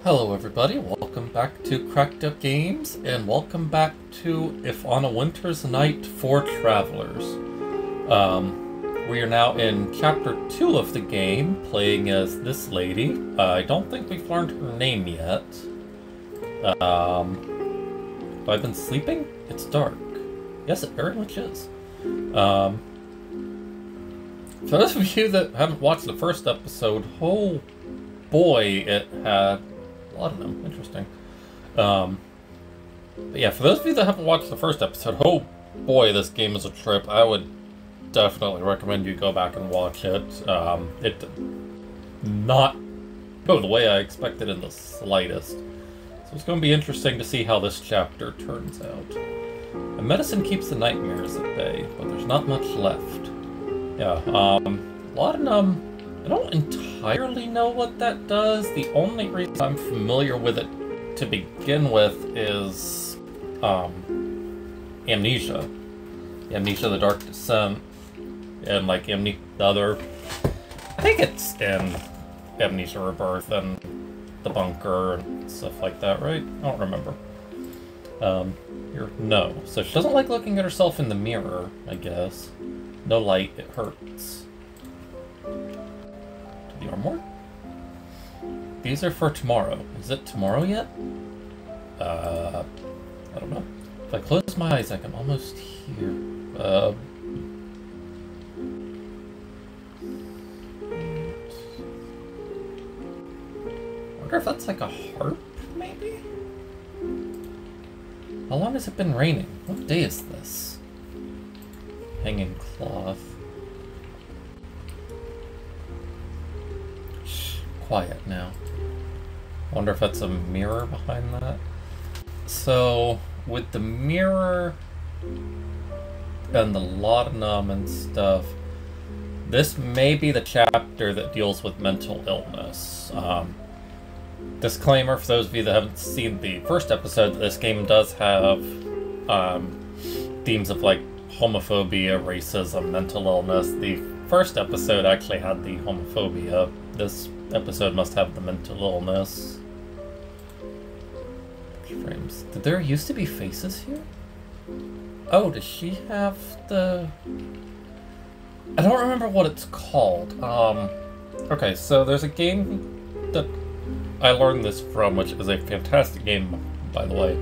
Hello everybody, welcome back to Cracked Up Games, and welcome back to If on a Winter's Night for Travelers. We are now in Chapter 2 of the game, playing as this lady. I don't think we've learned her name yet. Have I been sleeping? It's dark. Yes, it very much is. For those of you that haven't watched the first episode, oh boy, it had a lot of them. Interesting. But yeah, for those of you that haven't watched the first episode, oh boy, this game is a trip. I would definitely recommend you go back and watch it. It did not go the way I expected in the slightest. So it's going to be interesting to see how this chapter turns out. The medicine keeps the nightmares at bay, but there's not much left. Yeah, laudanum, I don't entirely know what that does. The only reason I'm familiar with it to begin with is Amnesia. Amnesia: The Dark Descent, and like the other, I think it's in Amnesia Rebirth and The Bunker and stuff like that, right? I don't remember. No. So she doesn't like looking at herself in the mirror, I guess. No light, it hurts. The armor? These are for tomorrow. Is it tomorrow yet? I don't know. If I close my eyes, I can almost hear. I wonder if that's like a harp, maybe? How long has it been raining? What day is this? Hanging cloth. Quiet now. Wonder if that's a mirror behind that. So, with the mirror and the laudanum and stuff, this may be the chapter that deals with mental illness. Disclaimer for those of you that haven't seen the first episode, this game does have themes of like homophobia, racism, mental illness. The first episode actually had the homophobia. This episode must have the mental illness. Frames. Did there used to be faces here? Oh, does she have the... I don't remember what it's called. Okay, so there's a game that I learned this from, which is a fantastic game, by the way,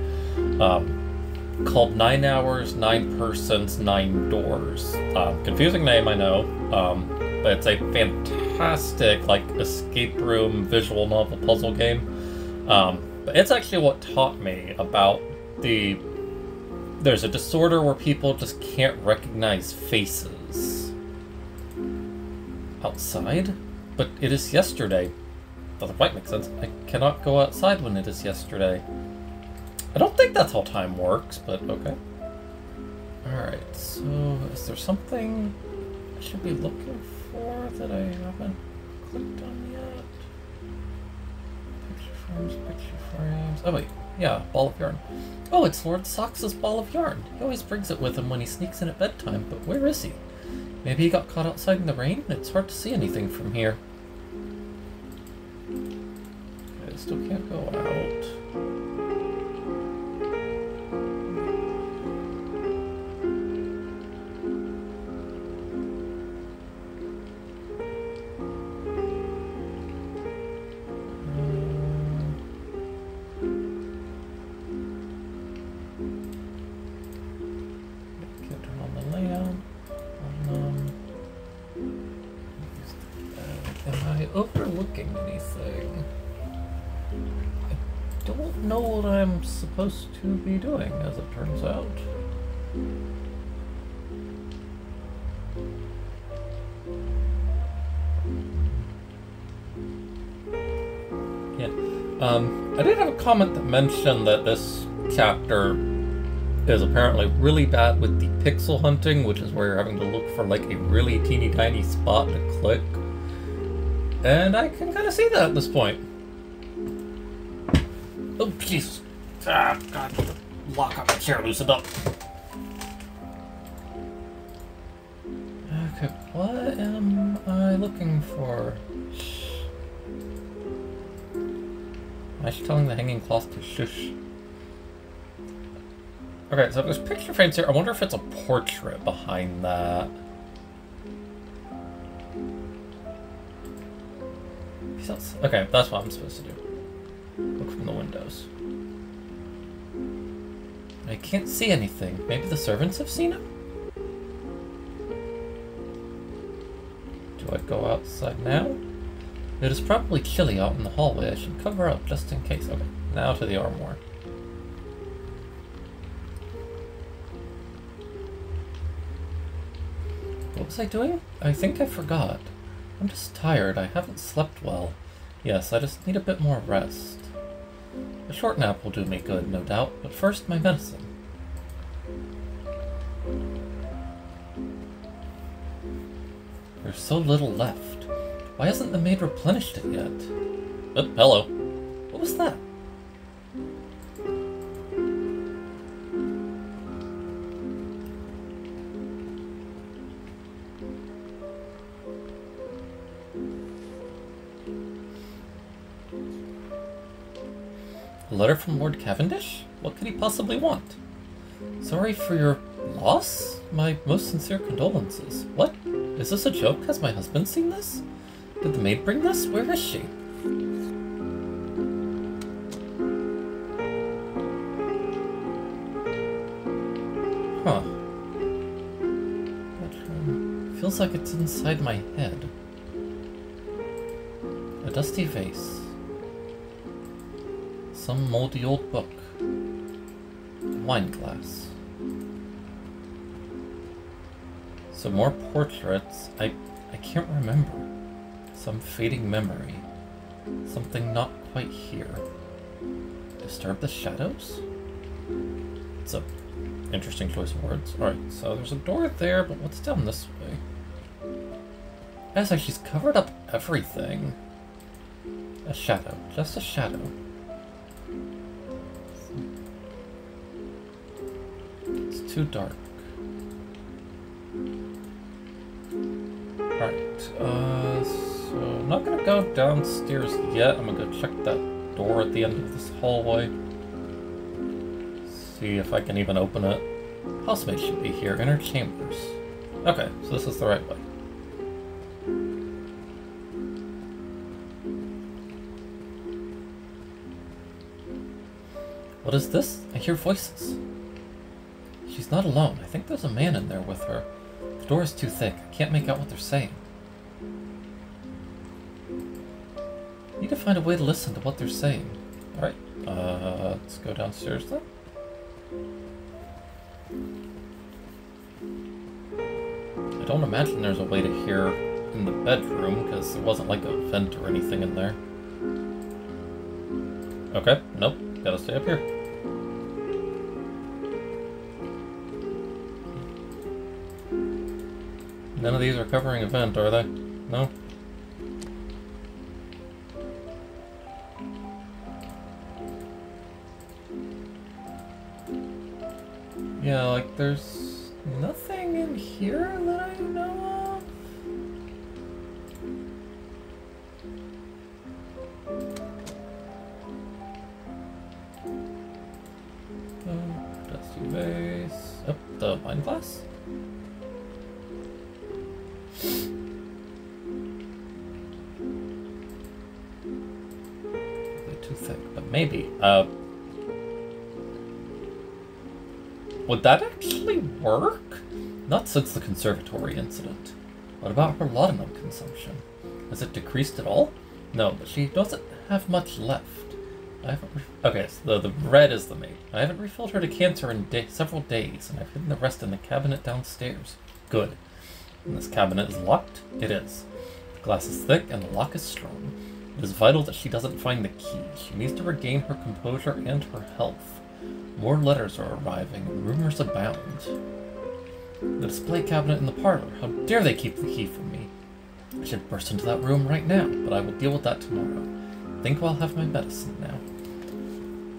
called 9 Hours, 9 Persons, 9 Doors. Confusing name, I know, but it's a fantastic, like, escape room visual novel puzzle game. But it's actually what taught me about there's a disorder where people just can't recognize faces. Outside? But it is yesterday. Doesn't quite make sense. I cannot go outside when it is yesterday. I don't think that's how time works, but okay. Alright, so is there something I should be looking for that I haven't clicked on yet? Picture frames. Oh wait, yeah, ball of yarn. Oh, it's Lord Sox's ball of yarn. He always brings it with him when he sneaks in at bedtime, but where is he? Maybe he got caught outside in the rain? It's hard to see anything from here. Okay, I still can't go out. Overlooking anything? I don't know what I'm supposed to be doing, as it turns out. Yeah. I did have a comment that mentioned that this chapter is apparently really bad with the pixel hunting, which is where you're having to look for like a really teeny tiny spot to click. And I can kind of see that at this point. Oh, jeez. Ah, God. Lock up the chair, loosened up. Okay, what am I looking for? Am I telling the hanging cloth to shush? Okay, so there's picture frames here. I wonder if it's a portrait behind that. Okay, that's what I'm supposed to do. Look from the windows. I can't see anything. Maybe the servants have seen him? Do I go outside now? It is probably chilly out in the hallway. I should cover up just in case. Okay, now to the armoire. What was I doing? I think I forgot. I'm just tired. I haven't slept well. Yes, I just need a bit more rest. A short nap will do me good, no doubt, but first my medicine. There's so little left. Why hasn't the maid replenished it yet? Oh, hello. What was that? A letter from Lord Cavendish? What could he possibly want? Sorry for your loss? My most sincere condolences. What? Is this a joke? Has my husband seen this? Did the maid bring this? Where is she? Huh. Bedroom. Feels like it's inside my head. A dusty vase. Some moldy old book. A wine glass. Some more portraits. I can't remember. Some fading memory. Something not quite here. Disturb the shadows? It's a interesting choice of words. Alright, so there's a door there, but what's down this way? It's like she's covered up everything. A shadow. Just a shadow. It's too dark. Alright, so I'm not gonna go downstairs yet. I'm gonna go check that door at the end of this hallway. See if I can even open it. Housemate should be here. Inner chambers. Okay, so this is the right way. What is this? I hear voices. She's not alone. I think there's a man in there with her. The door is too thick. I can't make out what they're saying. Need to find a way to listen to what they're saying. Alright, let's go downstairs then. I don't imagine there's a way to hear in the bedroom, because there wasn't like a vent or anything in there. Okay, nope, gotta stay up here. None of these are covering a vent, are they? No? Yeah, like there's nothing in here that I know of. Oh, dusty vase. Oh, the wine glass? Too thick, but maybe. Would that actually work? Not since the conservatory incident. What about her laudanum consumption? Has it decreased at all? No, but she doesn't have much left. I haven't. Okay, so the red is the maid. I haven't refilled her decanter in several days, and I've hidden the rest in the cabinet downstairs. Good. And this cabinet is locked? It is. The glass is thick, and the lock is strong. It is vital that she doesn't find the key. She needs to regain her composure and her health. More letters are arriving, and rumors abound. The display cabinet in the parlor. How dare they keep the key from me? I should burst into that room right now, but I will deal with that tomorrow. I think I'll have my medicine now.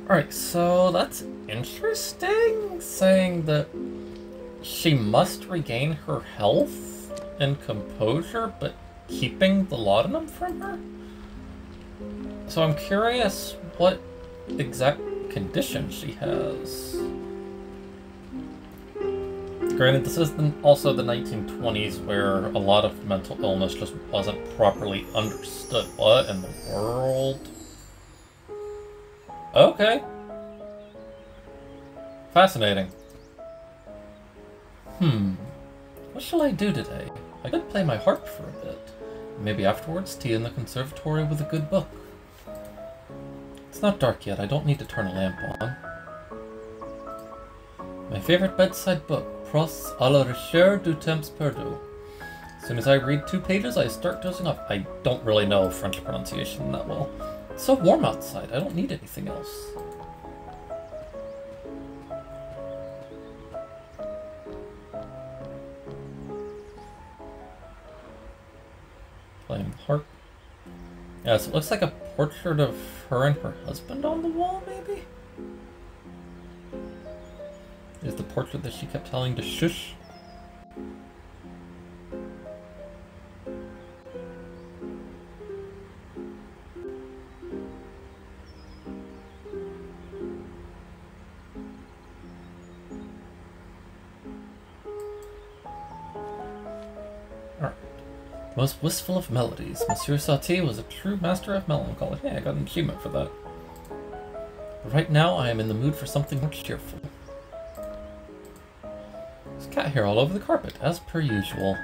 Alright, so that's interesting, saying that she must regain her health and composure, but keeping the laudanum from her? So I'm curious what exact condition she has. Granted, this is also the 1920s, where a lot of mental illness just wasn't properly understood. What in the world? Okay. Fascinating. What shall I do today? I could play my harp for a bit. Maybe afterwards tea in the conservatory with a good book. It's not dark yet, I don't need to turn a lamp on. My favorite bedside book, Pros à la recherche du temps perdu. As soon as I read 2 pages, I start dozing off. I don't really know French pronunciation that well. It's so warm outside, I don't need anything else. Playing the harp. Yeah, so it looks like a portrait of her and her husband on the wall, maybe? Is the portrait that she kept telling to shush? Most wistful of melodies. Monsieur Satie was a true master of melancholy. Hey, I got an achievement for that. But right now, I am in the mood for something more cheerful. There's cat hair all over the carpet, as per usual.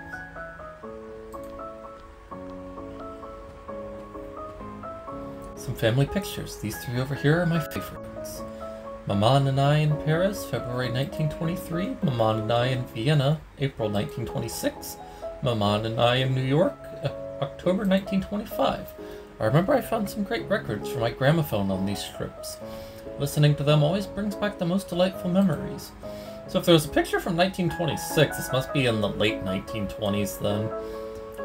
Some family pictures. These 3 over here are my favorites. Maman and I in Paris, February 1923. Maman and I in Vienna, April 1926. Maman and I in New York, October 1925. I remember I found some great records for my gramophone on these strips. Listening to them always brings back the most delightful memories. So if there was a picture from 1926, this must be in the late 1920s then.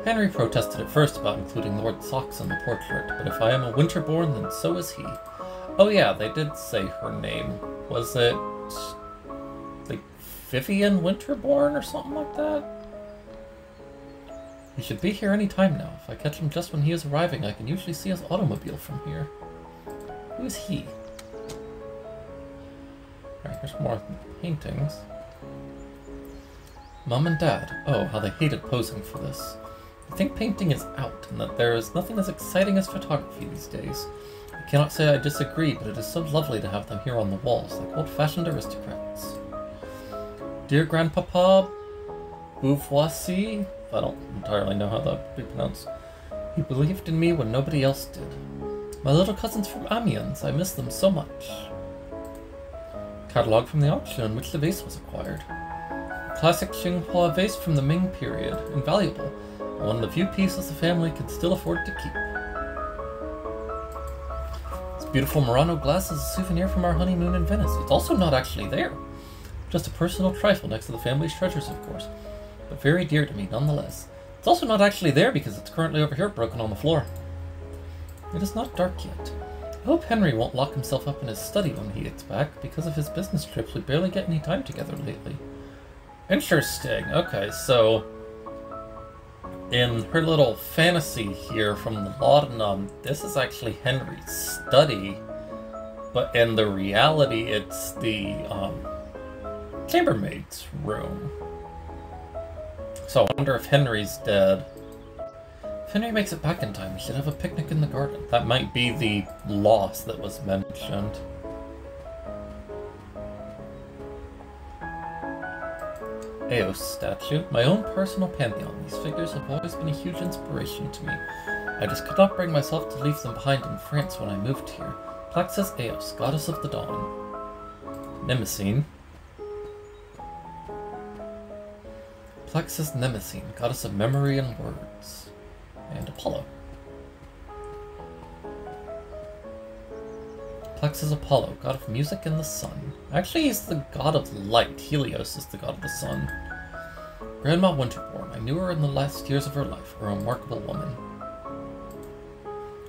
Henry protested at first about including the word socks in the portrait, but if I am a Winterbourne, then so is he. Oh yeah, they did say her name. Was it like Vivian Winterbourne or something like that? He should be here any time now. If I catch him just when he is arriving, I can usually see his automobile from here. Who is he? Alright, here's more paintings. Mom and Dad. Oh, how they hated posing for this. I think painting is out, and that there is nothing as exciting as photography these days. I cannot say I disagree, but it is so lovely to have them here on the walls, like old-fashioned aristocrats. Dear Grandpapa Beauvoisin, I don't entirely know how that would be pronounced. He believed in me when nobody else did. My little cousins from Amiens, I miss them so much. Catalogue from the auction in which the vase was acquired. A classic Xinhua vase from the Ming period, invaluable, and one of the few pieces the family can still afford to keep. This beautiful Murano glass is a souvenir from our honeymoon in Venice. It's also not actually there. Just a personal trifle next to the family's treasures, of course. But very dear to me nonetheless. It's also not actually there because it's currently over here broken on the floor. It is not dark yet. I hope Henry won't lock himself up in his study when he gets back. Because of his business trips, we barely get any time together lately. Interesting. Okay, so in her little fantasy here from the laudanum, this is actually Henry's study. But in the reality, it's the chambermaid's room. So I wonder if Henry's dead. If Henry makes it back in time, we should have a picnic in the garden. That might be the loss that was mentioned. Eos statue. My own personal pantheon. These figures have always been a huge inspiration to me. I just could not bring myself to leave them behind in France when I moved here. Plaque says Eos, goddess of the dawn. Nemesine. Plaque says Nemesine, goddess of memory and words. And Apollo. Plaque says Apollo, god of music and the sun. Actually, he's the god of light. Helios is the god of the sun. Grandma Winterbourne. I knew her in the last years of her life. A remarkable woman.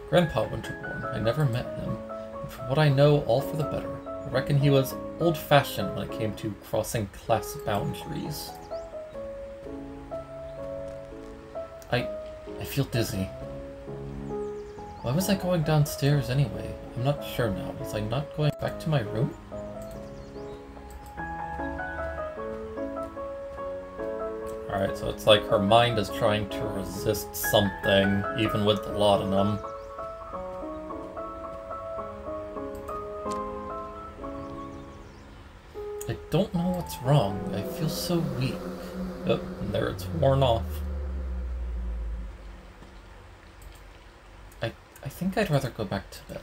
Grandpa Winterbourne. I never met him. And from what I know, all for the better. I reckon he was old-fashioned when it came to crossing class boundaries. I feel dizzy. Why was I going downstairs anyway? I'm not sure now. Was I not going back to my room? Alright, so it's like her mind is trying to resist something, even with the laudanum. I don't know what's wrong. I feel so weak. Oh, and there it's worn off. I think I'd rather go back to bed.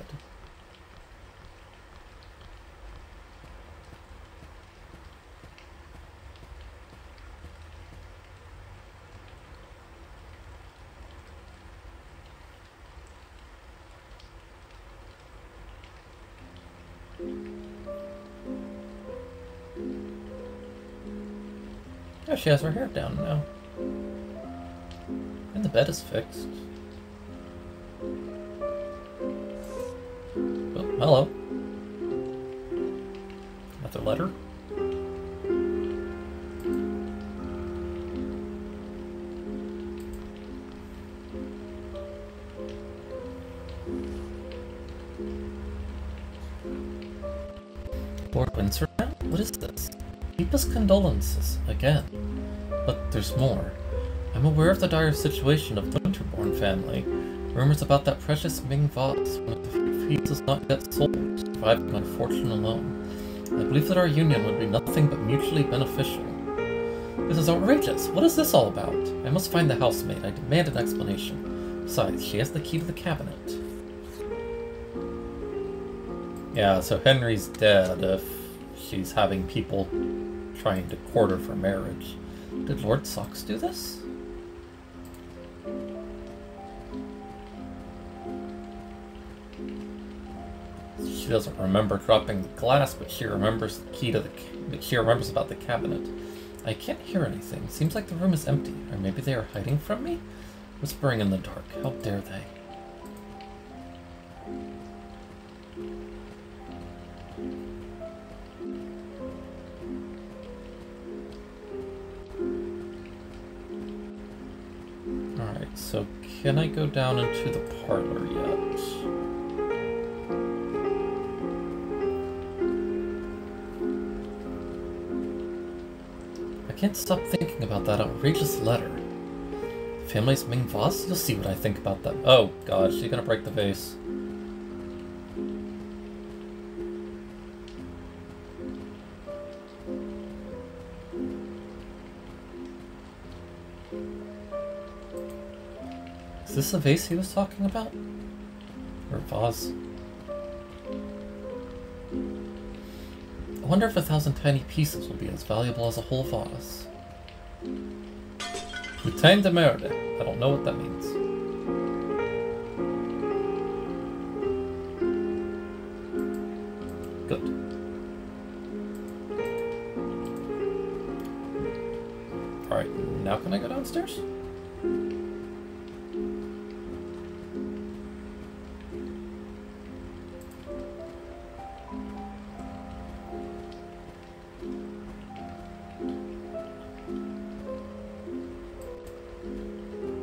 Oh, she has her hair down now. And the bed is fixed. Oh, hello. Another letter. Lord Windsor now? What is this? Deepest condolences, again. But there's more. I'm aware of the dire situation of the Winterborn family. Rumors about that precious Ming vase, one of the few pieces not yet sold, surviving on fortune alone. I believe that our union would be nothing but mutually beneficial. This is outrageous. What is this all about? I must find the housemaid. I demand an explanation. Besides, she has the key to the cabinet. Yeah, so Henry's dead if she's having people trying to court her for marriage. Did Lord Socks do this? She doesn't remember dropping the glass, but she remembers the key to the. She remembers about the cabinet. I can't hear anything. Seems like the room is empty, or maybe they are hiding from me. Whispering in the dark. How dare they? Alright, so can I go down into the parlor yet? I can't stop thinking about that outrageous letter. Family's Ming vase? You'll see what I think about that. Oh god, she's gonna break the vase. Is this the vase he was talking about? Or vase? I wonder if 1,000 tiny pieces will be as valuable as a whole vase. Boutin de merde. I don't know what that means. Good. Alright, now can I go downstairs?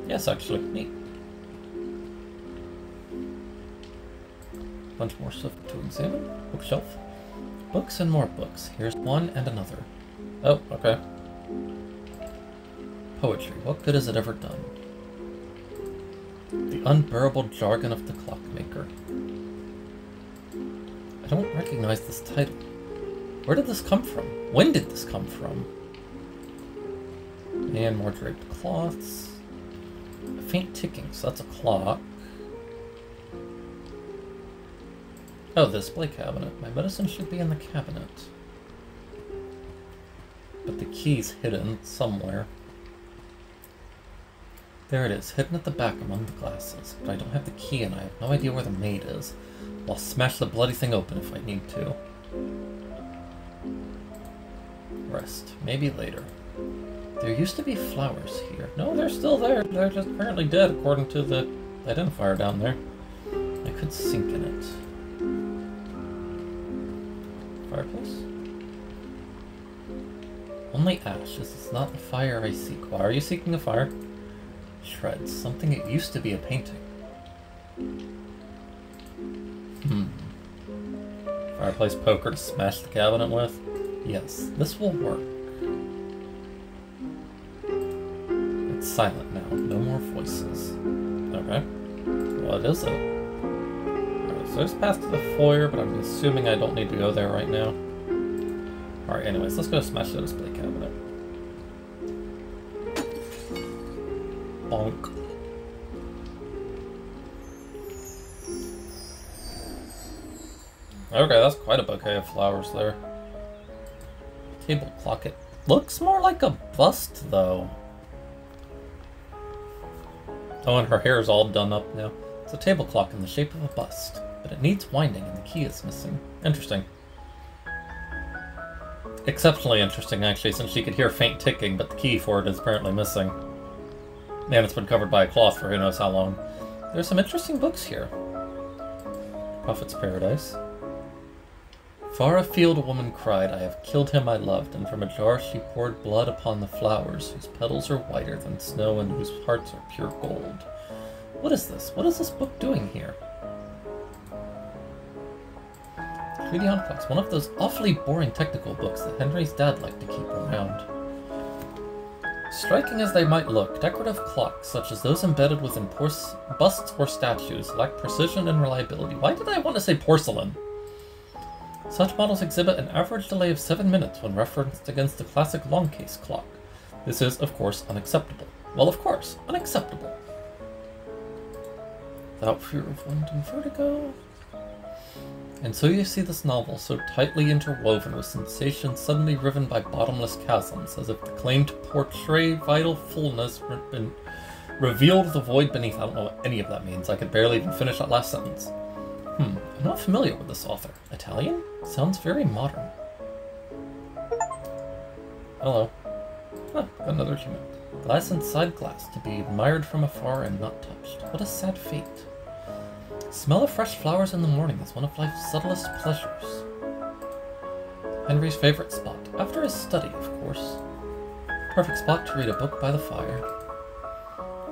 Yes, actually, neat. Bunch more stuff to examine. Bookshelf. Books and more books. Here's one and another. Oh, okay. Poetry. What good has it ever done? The unbearable jargon of the clockmaker. I don't recognize this title. Where did this come from? When did this come from? And more draped cloths. A faint ticking, so that's a clock. Oh, the display cabinet. My medicine should be in the cabinet. But the key's hidden somewhere. There it is, hidden at the back among the glasses. But I don't have the key and I have no idea where the maid is. I'll smash the bloody thing open if I need to. Rest. Maybe later. There used to be flowers here. No, they're still there. They're just apparently dead, according to the identifier down there. I could sink in it. Fireplace? Only ashes. It's not the fire I seek. Why are you seeking a fire? Shreds. Something it used to be a painting. Fireplace poker to smash the cabinet with. Yes, this will work. It's silent now. No more voices. Okay. What is it? Alright, so there's a path to the foyer, but I'm assuming I don't need to go there right now. Alright, anyways, let's go smash the display cabinet. Bonk. Okay, that's quite a bouquet of flowers there. Table clock. It looks more like a bust, though. Oh, and her hair is all done up now. It's a table clock in the shape of a bust, but it needs winding and the key is missing. Interesting. Exceptionally interesting, actually, since she could hear faint ticking, but the key for it is apparently missing. And it's been covered by a cloth for who knows how long. There's some interesting books here. Prophet's Paradise. Far afield a woman cried, I have killed him I loved, and from a jar she poured blood upon the flowers, whose petals are whiter than snow and whose hearts are pure gold. What is this? What is this book doing here? Treaty on Clocks, one of those awfully boring technical books that Henry's dad liked to keep around. Striking as they might look, decorative clocks, such as those embedded within busts or statues, lack precision and reliability. Why did I want to say porcelain? Such models exhibit an average delay of 7 minutes when referenced against the classic long case clock. This is, of course, unacceptable. Well, of course, unacceptable. Without fear of wind and vertigo. And so you see this novel, so tightly interwoven with sensations suddenly riven by bottomless chasms, as if the claim to portray vital fullness revealed the void beneath. I don't know what any of that means. I could barely even finish that last sentence. I'm not familiar with this author. Italian? Sounds very modern. Hello. Got another human. Glass inside glass, to be admired from afar and not touched. What a sad fate. Smell of fresh flowers in the morning is one of life's subtlest pleasures. Henry's favorite spot. After his study, of course. Perfect spot to read a book by the fire.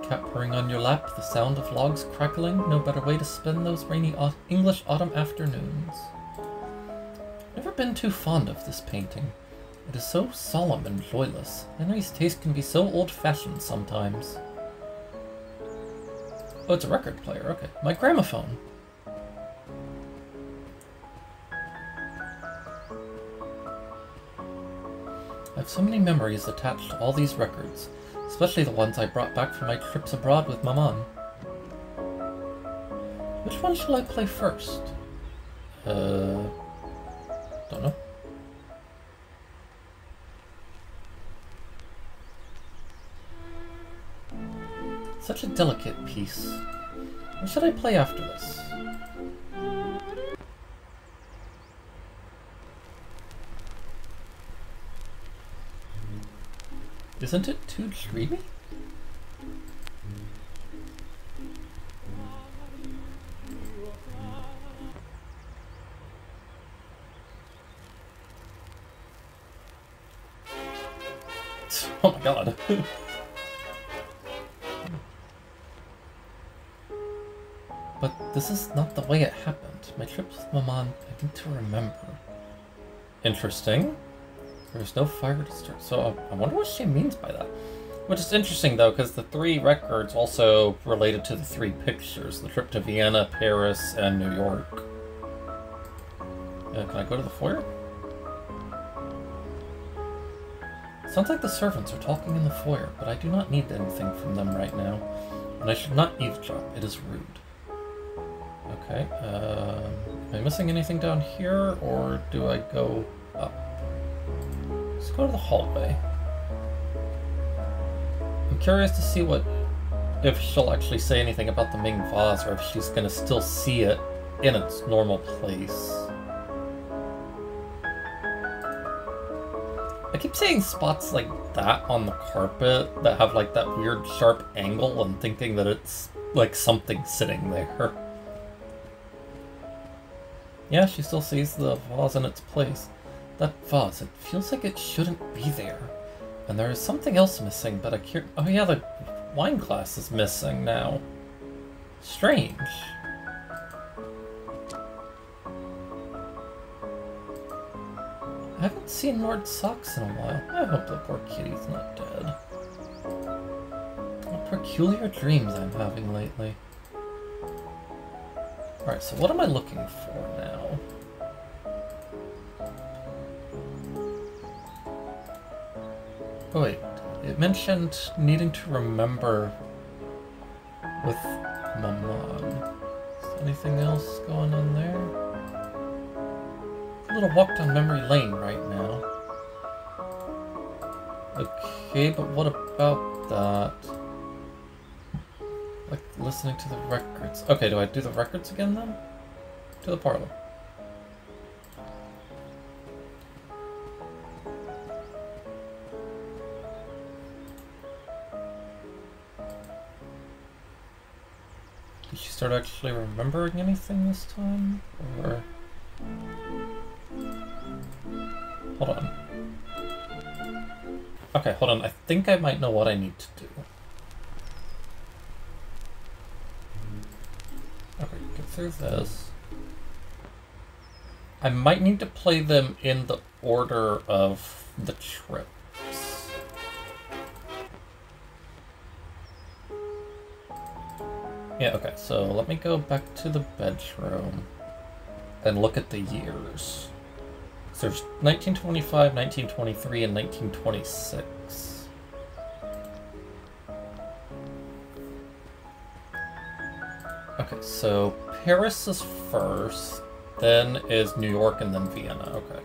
Cat purring on your lap, the sound of logs crackling, no better way to spend those rainy English autumn afternoons. Never been too fond of this painting. It is so solemn and joyless. Henry's taste can be so old-fashioned sometimes. Oh, it's a record player, okay. My gramophone. I have so many memories attached to all these records. Especially the ones I brought back from my trips abroad with Maman. Which one shall I play first? Don't know. Such a delicate piece. What should I play after this? Isn't it too dreamy? Oh my god. But this is not the way it happened. My trip with Maman, I need to remember. Interesting. There's no fire to start, so I wonder what she means by that. Which is interesting, though, because the 3 records also related to the 3 pictures. The trip to Vienna, Paris, and New York. Can I go to the foyer? Sounds like the servants are talking in the foyer, but I do not need anything from them right now. And I should not eavesdrop, it is rude. Okay, am I missing anything down here, or do I go up? Let's go to the hallway. I'm curious to see if she'll actually say anything about the Ming vase, or if she's gonna still see it in its normal place. I keep seeing spots like that on the carpet that have like that weird sharp angle and thinking that it's like something sitting there. Yeah, she still sees the vase in its place. That vase, it feels like it shouldn't be there. And there is something else missing, but I can't... Oh yeah, the wine glass is missing now. Strange. haven't seen Lord Socks in a while. I hope the poor kitty's not dead. What peculiar dreams I'm having lately. Alright, so what am I looking for now? Oh wait, it mentioned needing to remember with Maman. Is there anything else going on there? A little walk down memory lane right now. Okay, but what about that? Like listening to the records. Okay, do I do the records again then? To the parlor. Did she start actually remembering anything this time? Or... Hold on. Okay, hold on. I think I might know what I need to do. Okay, get through this. I might need to play them in the order of the trips. Yeah, okay, so let me go back to the bedroom and look at the years. So there's 1925, 1923, and 1926. Okay, so Paris is first, then is New York, and then Vienna. Okay.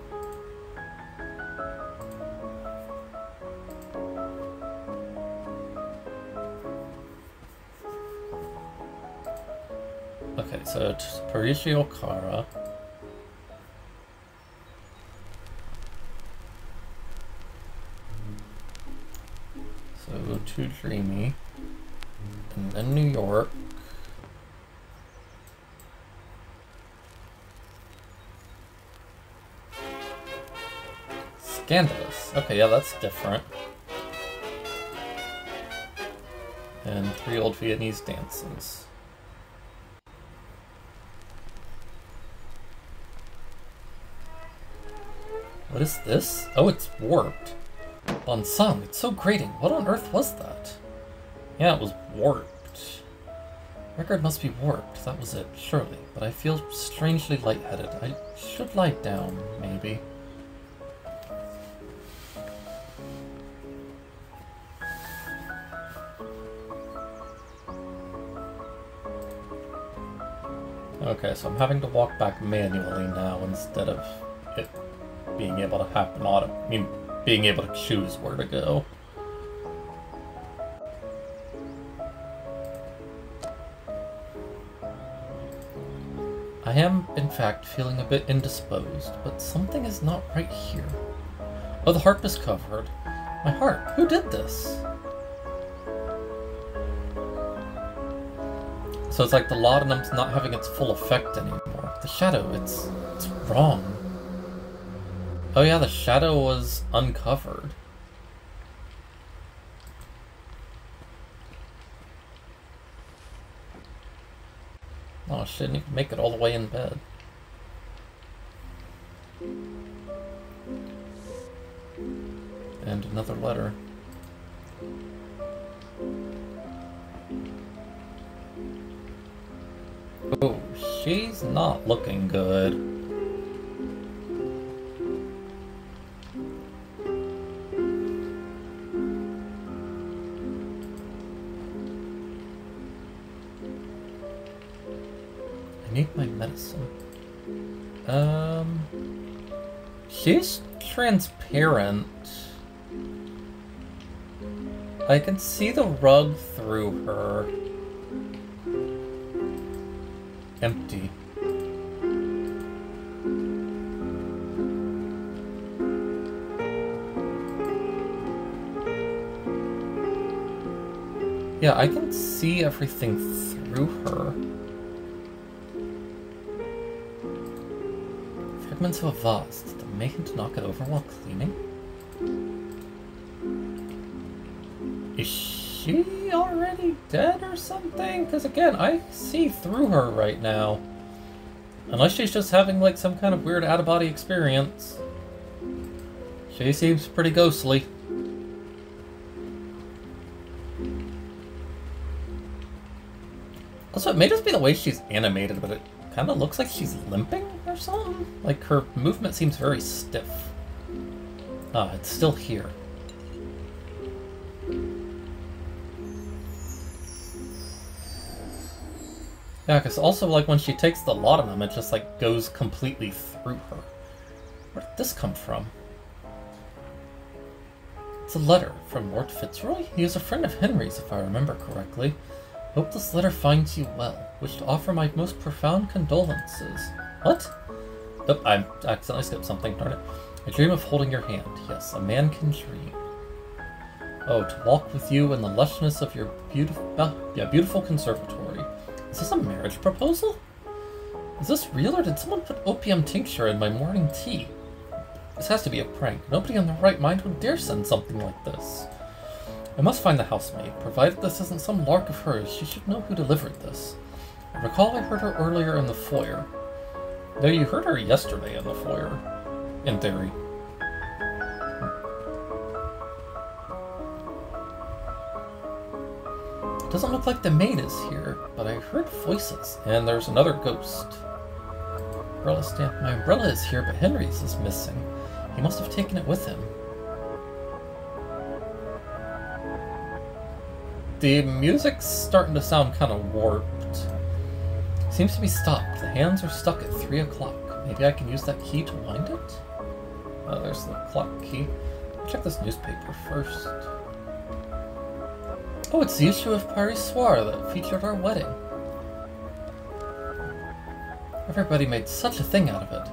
Okay, so it's Parigi Okara. So Too Dreamy. And then New York. Scandalous. Okay, yeah, that's different. And 3 Old Viennese Dances. What is this? Oh, it's warped. Bon sang, it's so grating. What on earth was that? Yeah, it was warped. Record must be warped. That was it, surely. But I feel strangely lightheaded. I should lie down, maybe. Okay, so I'm having to walk back manually now instead of it being able to happen being able to choose where to go. I am, in fact, feeling a bit indisposed, but something is not right here. Oh, the harp is covered. My harp? Who did this? So it's like the laudanum's not having its full effect anymore. The shadow, it's wrong. Oh yeah, the shadow was uncovered. Oh, she didn't even make it all the way in bed. And another letter. Oh, she's not looking good. I need my medicine. She's transparent. I can see the rug through her. Empty. Yeah, I can see everything through her. Fragments of a vase. Did the maiden to knock it over while cleaning? Is she already dead or something? Because again, I see through her right now. Unless she's just having like some kind of weird out-of-body experience. She seems pretty ghostly. Also, it may just be the way she's animated, but it kind of looks like she's limping or something. Like, her movement seems very stiff. Ah, it's still here. Yeah, because also, like, when she takes the laudanum, it just, like, goes completely through her. Where did this come from? It's a letter from Lord Fitzroy? He is a friend of Henry's, if I remember correctly. Hope this letter finds you well. Wish to offer my most profound condolences. What? Oh, I accidentally skipped something, darn it. I dream of holding your hand. Yes, a man can dream. Oh, to walk with you in the lushness of your beautiful conservatory. Is this a marriage proposal? Is this real, or did someone put opium tincture in my morning tea? This has to be a prank. Nobody in their right mind would dare send something like this. I must find the housemaid. Provided this isn't some lark of hers, she should know who delivered this. I recall I heard her earlier in the foyer. No, you heard her yesterday in the foyer. In theory. It doesn't look like the maid is here, but I heard voices, and there's another ghost. Umbrella stamp. My umbrella is here, but Henry's is missing. He must have taken it with him. The music's starting to sound kind of warped. Seems to be stopped. The hands are stuck at 3 o'clock. Maybe I can use that key to wind it? Oh, there's the clock key. Check this newspaper first. Oh, it's the issue of Paris Soir that featured our wedding. Everybody made such a thing out of it.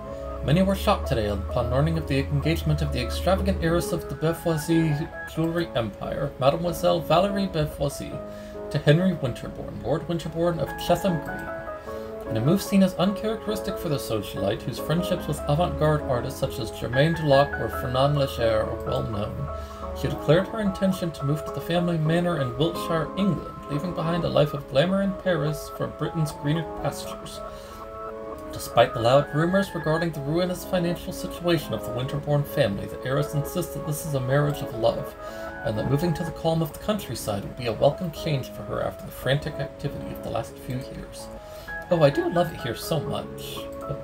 Many were shocked today upon learning of the engagement of the extravagant heiress of the Beauvoisis jewelry empire, Mademoiselle Valerie Beauvoisis, to Henry Winterbourne, Lord Winterbourne of Chetham Green. In a move seen as uncharacteristic for the socialite, whose friendships with avant-garde artists such as Germaine Dulac or Fernand Léger are well known, she declared her intention to move to the family manor in Wiltshire, England, leaving behind a life of glamour in Paris for Britain's greener pastures. Despite the loud rumors regarding the ruinous financial situation of the Winterbourne family, the heiress insists that this is a marriage of love, and that moving to the calm of the countryside would be a welcome change for her after the frantic activity of the last few years. Oh, I do love it here so much. Oh,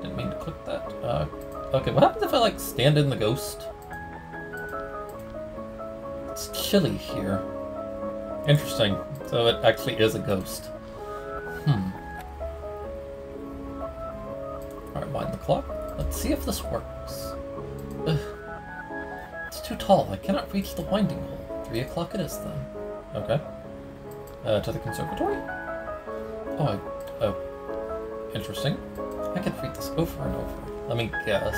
didn't mean to click that. Okay, what happens if I, like, stand in the ghost? It's chilly here. Interesting. So it actually is a ghost. Alright, wind the clock. Let's see if this works. Ugh. It's too tall. I cannot reach the winding hole. 3 o'clock it is then. Okay. To the conservatory? Oh, interesting. I could read this over and over. Let me guess.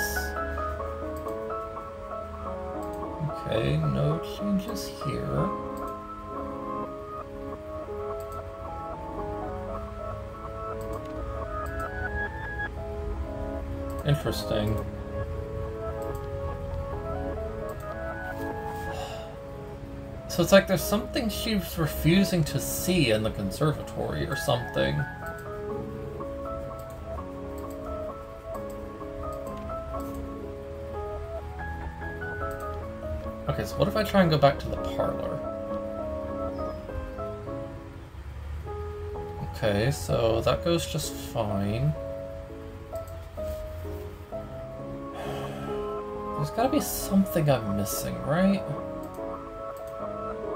Okay, no changes here. Interesting. So it's like there's something she's refusing to see in the conservatory or something. Okay, so what if I try and go back to the parlor? Okay, so that goes just fine. There's gotta be something I'm missing, right?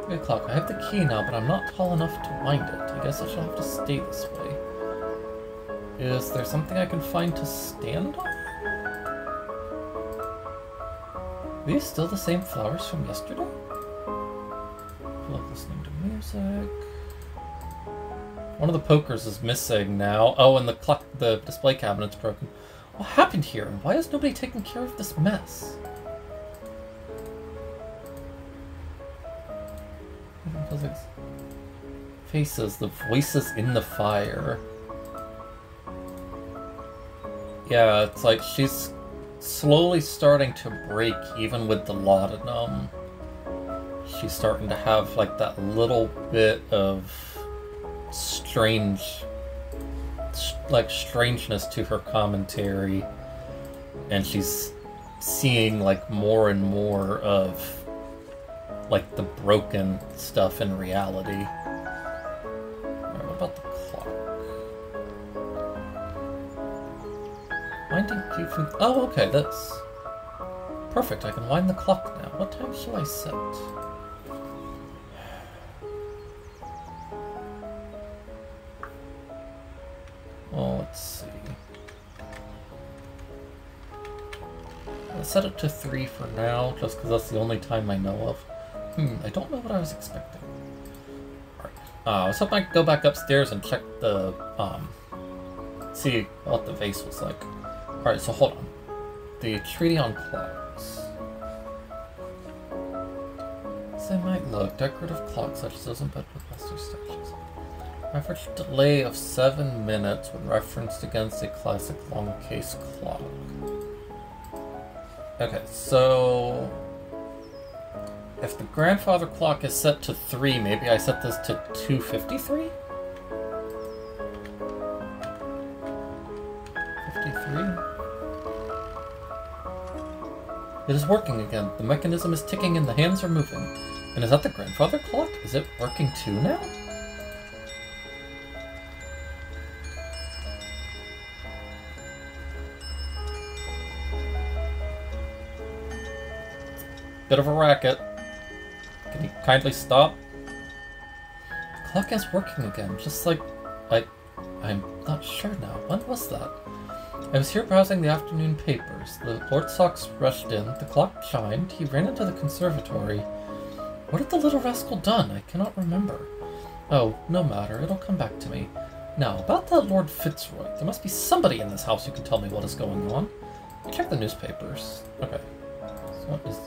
3 o'clock. I have the key now, but I'm not tall enough to wind it. I guess I shall have to stay this way. Is there something I can find to stand on? Are these still the same flowers from yesterday? I love listening to music. One of the pokers is missing now. Oh, and the display cabinet's broken. What happened here, and why is nobody taking care of this mess? Faces, the voices in the fire. Yeah, it's like she's slowly starting to break even with the laudanum. She's starting to have like that little bit of strangeness to her commentary, and she's seeing, like, more and more of, like, the broken stuff in reality. Alright, what about the clock? Winding food. Oh, okay, that's perfect. I can wind the clock now. What time shall I set? Well, let's see. I'll set it to 3 for now, just because that's the only time I know of. I don't know what I was expecting. Alright. I was hoping I could go back upstairs and check the, see what the vase was like. Alright, so hold on. The treaty on clocks. As they might look, decorative clocks such as those in bed with master statues. Average delay of 7 minutes when referenced against a classic long case clock. Okay, so if the grandfather clock is set to 3, maybe I set this to 2:53? 53? It is working again. The mechanism is ticking and the hands are moving. And is that the grandfather clock? Is it working too now? Bit of a racket. Can you kindly stop? The clock is working again, just like... I'm not sure now. When was that? I was here browsing the afternoon papers. The Lord Sox rushed in, the clock chimed, he ran into the conservatory. What had the little rascal done? I cannot remember. Oh, no matter, it'll come back to me. Now, about that Lord Fitzroy, there must be somebody in this house who can tell me what is going on. I checked the newspapers. Okay. So what is...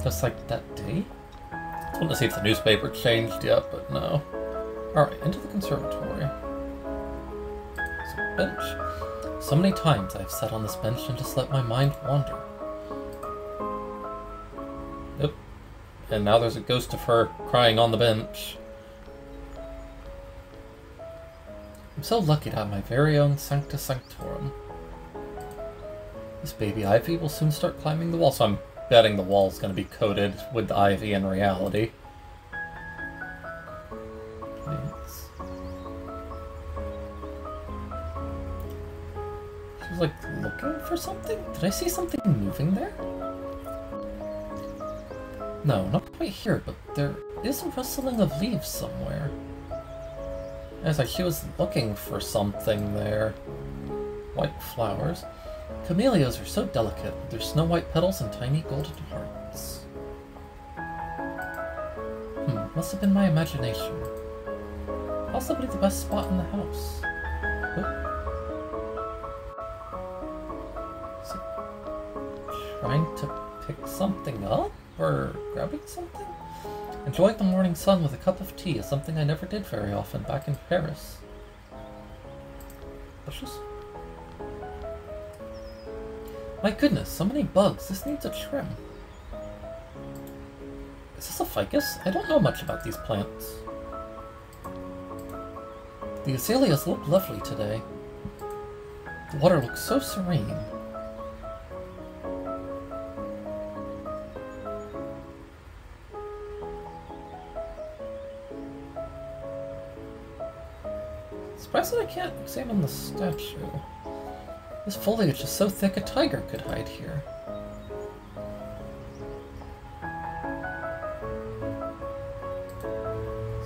just like that day? I want to see if the newspaper changed yet, but no. Alright, into the conservatory. There's a bench. So many times I've sat on this bench and just let my mind wander. Yep. And now there's a ghost of her crying on the bench. I'm so lucky to have my very own Sancta Sanctorum. This baby ivy will soon start climbing the wall, so I'm betting the wall's going to be coated with ivy in reality. Please. She's like looking for something? Did I see something moving there? No, not quite here, but there is a rustling of leaves somewhere. It's like she was looking for something there. White flowers. Camellias are so delicate, with their snow-white petals and tiny golden hearts. Must have been my imagination. Possibly the best spot in the house. Is it trying to pick something up? Or grabbing something? Enjoying the morning sun with a cup of tea is something I never did very often back in Paris. Bushes? My goodness, so many bugs. This needs a trim. Is this a ficus? I don't know much about these plants. The azaleas look lovely today. The water looks so serene. Surprised that I can't examine the statue. This foliage is so thick a tiger could hide here.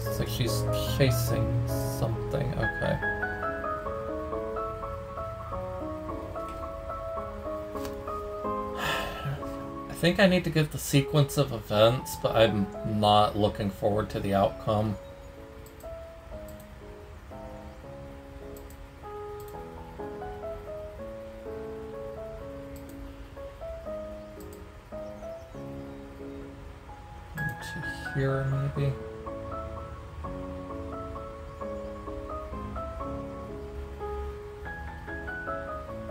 It's like she's chasing something. Okay. I think I need to give the sequence of events, but I'm not looking forward to the outcome. Here, maybe?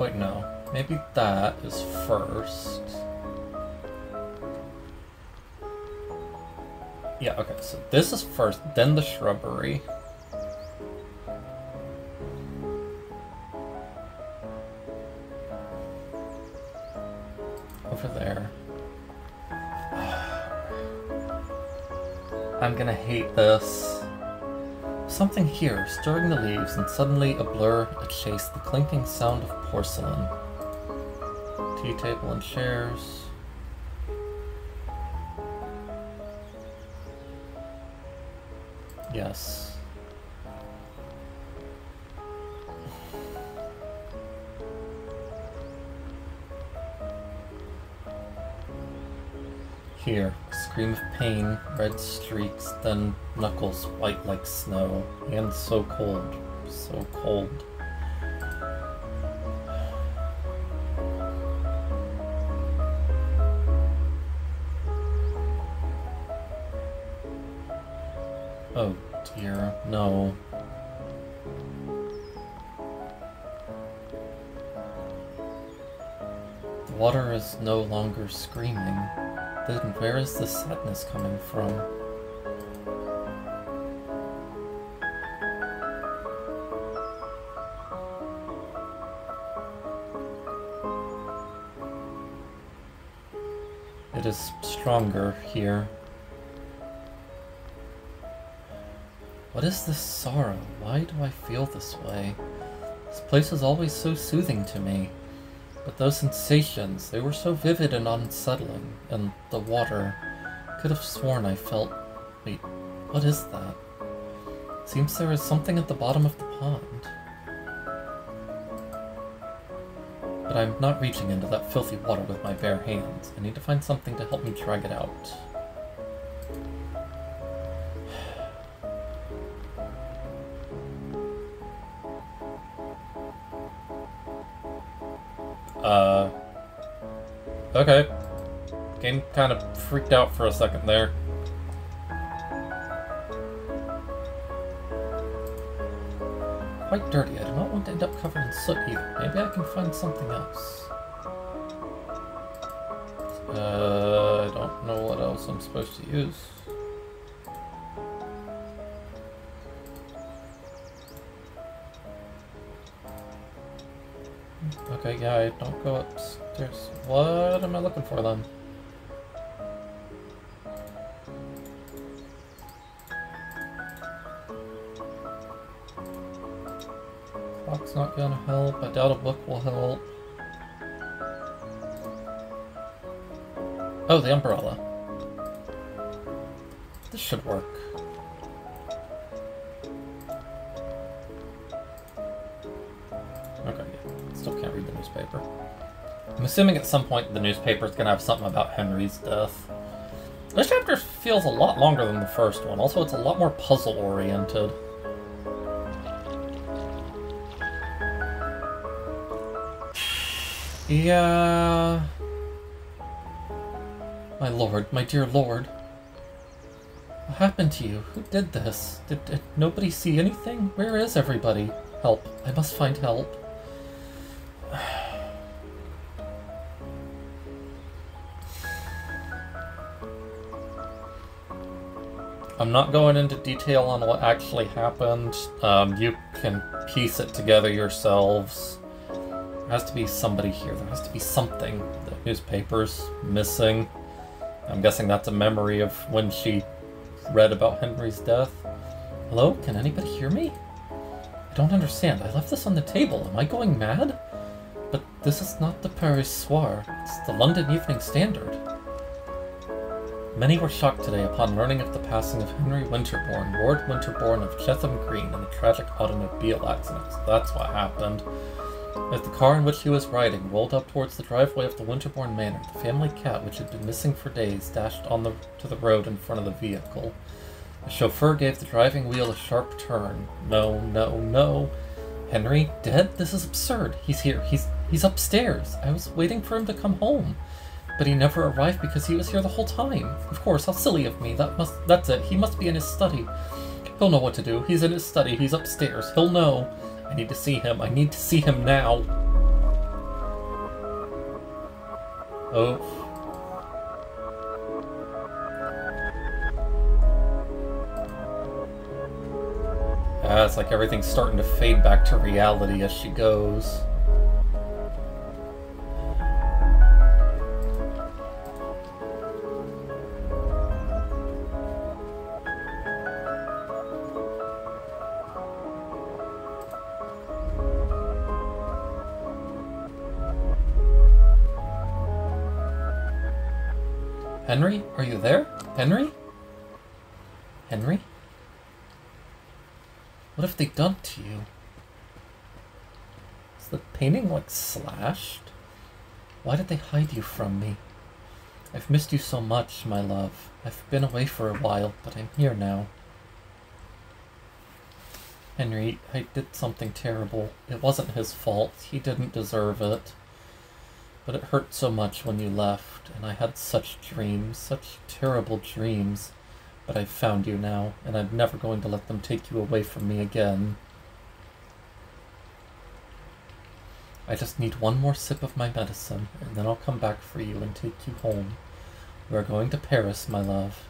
Wait, no. Maybe that is first. Yeah, okay, so this is first, then the shrubbery. over there. I'm gonna hate this. Something here, stirring the leaves, and suddenly a blur, a chase, the clinking sound of porcelain. Tea table and chairs. Yes. Here, a scream of pain, red streaks, then knuckles white like snow, and so cold, so cold. Oh dear, no. The water is no longer screaming. Then where is the sadness coming from? It is stronger here. What is this sorrow? Why do I feel this way? This place is always so soothing to me. But those sensations, they were so vivid and unsettling. And the water, could have sworn I felt... Wait, what is that? Seems there is something at the bottom of the pond. But I'm not reaching into that filthy water with my bare hands. I need to find something to help me drag it out. Okay. Game kind of freaked out for a second there. Quite dirty. I do not want to end up covered in soot either. Maybe I can find something else. I don't know what else I'm supposed to use. Okay, yeah, I don't go upstairs. What am I looking for then? Clock's not gonna help. I doubt a book will help. Oh, the umbrella. This should work. Okay, yeah. Still can't read the newspaper. I'm assuming at some point the newspaper's gonna have something about Henry's death. This chapter feels a lot longer than the first one. Also, it's a lot more puzzle-oriented. Yeah... My lord, my dear lord. What happened to you? Who did this? Did nobody see anything? Where is everybody? Help. I must find help. I'm not going into detail on what actually happened. You can piece it together yourselves. There has to be somebody here. There has to be something. The newspaper's missing. I'm guessing that's a memory of when she read about Henry's death. Hello? Can anybody hear me? I don't understand. I left this on the table. Am I going mad? But this is not the Paris Soir. It's the London Evening Standard. Many were shocked today upon learning of the passing of Henry Winterbourne, Lord Winterbourne of Chetham Green, in the tragic automobile accident. So that's what happened. As the car in which he was riding rolled up towards the driveway of the Winterbourne Manor, the family cat, which had been missing for days, dashed to the road in front of the vehicle. The chauffeur gave the driving wheel a sharp turn. No, no, no. Henry? Dead? This is absurd. He's here. He's upstairs. I was waiting for him to come home. But he never arrived because he was here the whole time. Of course, how silly of me. That's it. He must be in his study. He'll know what to do. He's in his study. He's upstairs. He'll know. I need to see him. I need to see him now. Oh. It's like everything's starting to fade back to reality as she goes. Henry? Are you there? Henry? Henry? What have they done to you? Is the painting, like, slashed? Why did they hide you from me? I've missed you so much, my love. I've been away for a while, but I'm here now. Henry, I did something terrible. It wasn't his fault. He didn't deserve it. But it hurt so much when you left, and I had such dreams, such terrible dreams. But I've found you now, and I'm never going to let them take you away from me again. I just need one more sip of my medicine, and then I'll come back for you and take you home. We are going to Paris, my love.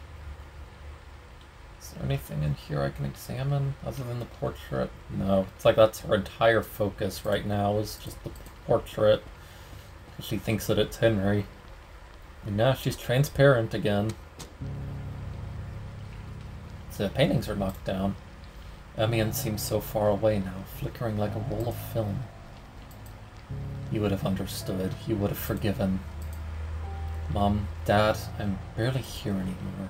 Is there anything in here I can examine other than the portrait? No, it's like that's her entire focus right now is just the portrait. Because she thinks that it's Henry. And now she's transparent again. The paintings are knocked down. Emian seems so far away now, flickering like a roll of film. You would have understood. You would have forgiven. Mom, Dad, I'm barely here anymore.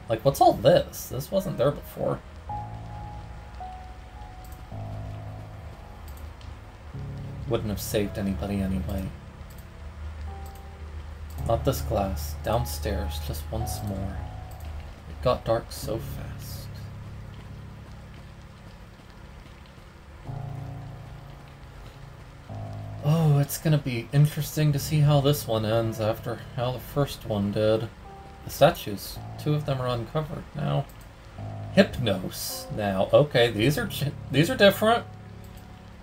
Like, what's all this? This wasn't there before. Wouldn't have saved anybody anyway. Not this glass. Downstairs, just once more. It got dark so fast. Oh, it's gonna be interesting to see how this one ends after how the first one did. The statues. 2 of them are uncovered now. Hypnos. Now, okay, these are different.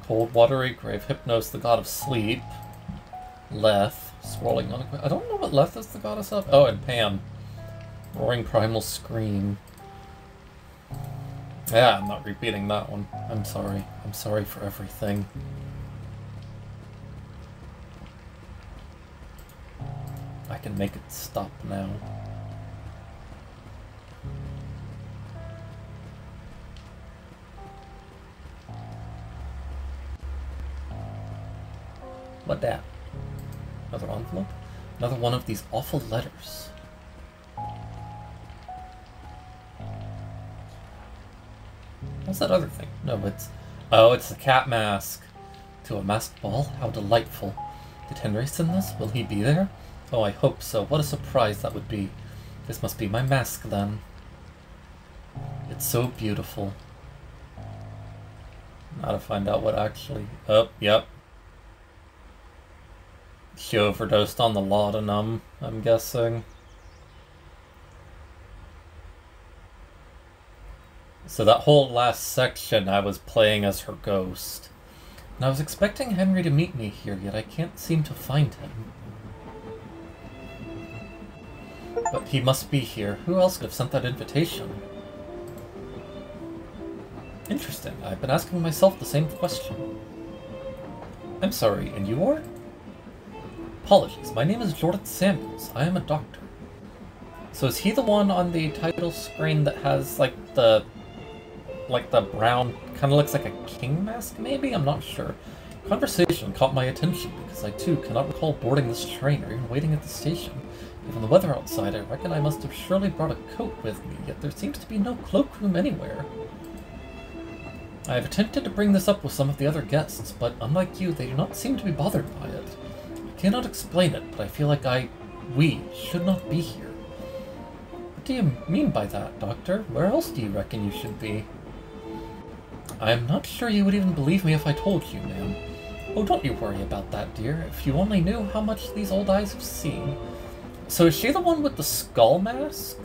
Cold, watery grave. Hypnos, the god of sleep. Leth, swirling on the... I don't know what Leth is the goddess of. Oh, and Pan. Roaring primal scream. Yeah, I'm not repeating that one. I'm sorry. I'm sorry for everything. I can make it stop now. What that? Another envelope? Another one of these awful letters. What's that other thing? No, it's... Oh, it's the cat mask. To a masked ball? How delightful. Did Henry send this? Will he be there? Oh, I hope so. What a surprise that would be. This must be my mask, then. It's so beautiful. Now to find out what actually... Oh, yep. She overdosed on the laudanum, I'm guessing. So that whole last section I was playing as her ghost. And I was expecting Henry to meet me here, yet I can't seem to find him. But he must be here. Who else could have sent that invitation? Interesting. I've been asking myself the same question. I'm sorry, and you are? Apologies, my name is Jordan Samuels. I am a doctor. So is he the one on the title screen that has, like the brown, kind of looks like a king mask, maybe? I'm not sure. Conversation caught my attention because I, too, cannot recall boarding this train or even waiting at the station. Given the weather outside, I reckon I must have surely brought a coat with me, yet there seems to be no cloakroom anywhere. I have attempted to bring this up with some of the other guests, but unlike you, they do not seem to be bothered by it. I cannot explain it, but I feel like we should not be here. What do you mean by that, Doctor? Where else do you reckon you should be? I am not sure you would even believe me if I told you, ma'am. Oh, don't you worry about that, dear. If you only knew how much these old eyes have seen. So is she the one with the skull mask?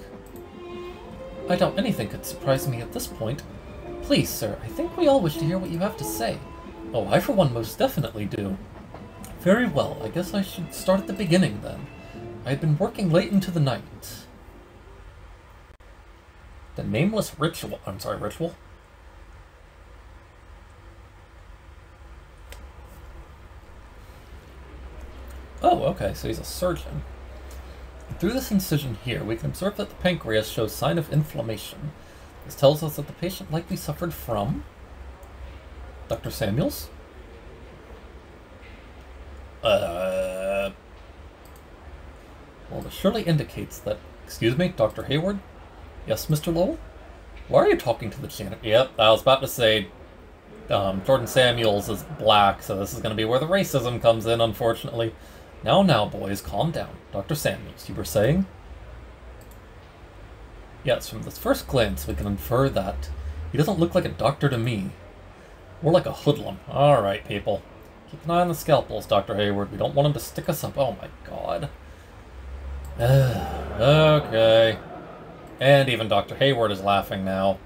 I doubt anything could surprise me at this point. Please, sir, I think we all wish to hear what you have to say. Oh, I for one most definitely do. Very well, I guess I should start at the beginning then. I had been working late into the night. The nameless ritual... I'm sorry, ritual? Oh, okay, so he's a surgeon. Through this incision here, we can observe that the pancreas shows sign of inflammation. This tells us that the patient likely suffered from... Dr. Samuels? Well, this surely indicates that... Excuse me, Dr. Hayward? Yes, Mr. Lowell? Why are you talking to the janitor? Yep, I was about to say Jordan Samuels is black, so this is going to be where the racism comes in, unfortunately. Now, boys, calm down. Dr. Samuels, you were saying? Yes, from this first glance, we can infer that he doesn't look like a doctor to me. More like a hoodlum. Alright, people. Keep an eye on the scalpels, Dr. Hayward. We don't want him to stick us up. Oh my god. Okay. And even Dr. Hayward is laughing now.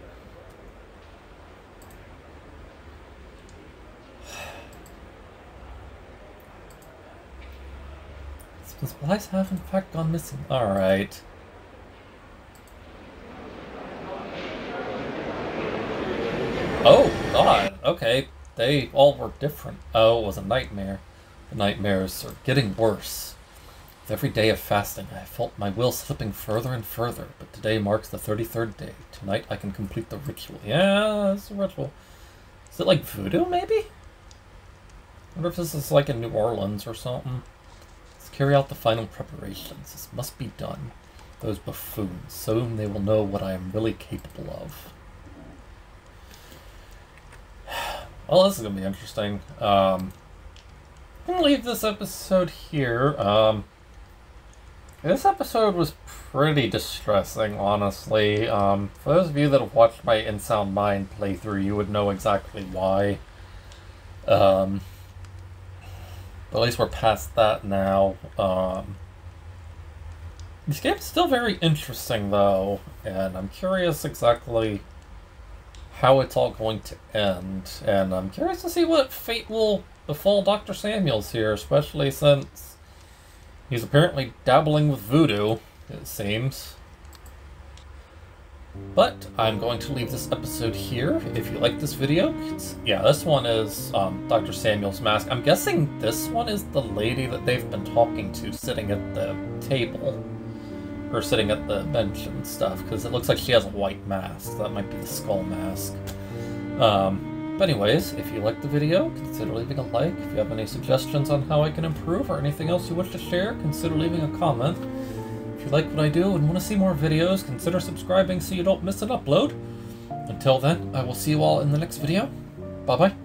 The supplies have in fact gone missing. Alright. Oh, God. Okay. They all were different. Oh, it was a nightmare. The nightmares are getting worse. With every day of fasting, I felt my will slipping further and further, but today marks the 33rd day. Tonight I can complete the ritual. Yeah, it's a ritual. Is it like voodoo, maybe? I wonder if this is like in New Orleans or something. Let's carry out the final preparations. This must be done. Those buffoons. Soon they will know what I am really capable of. Well, this is going to be interesting. I'm going to leave this episode here. This episode was pretty distressing, honestly. For those of you that have watched my In Sound Mind playthrough, you would know exactly why. But at least we're past that now. This game's still very interesting, though, and I'm curious exactly how it's all going to end. And I'm curious to see what fate will befall Dr. Samuels here, especially since he's apparently dabbling with voodoo, it seems. But I'm going to leave this episode here. If you like this video, yeah, this one is Dr. Samuel's mask. I'm guessing this one is the lady that they've been talking to sitting at the table. Or sitting at the bench and stuff, because it looks like she has a white mask. That might be the skull mask. But anyways, if you liked the video, consider leaving a like. If you have any suggestions on how I can improve or anything else you wish to share, consider leaving a comment. If you like what I do and want to see more videos, consider subscribing so you don't miss an upload. Until then, I will see you all in the next video. Bye-bye.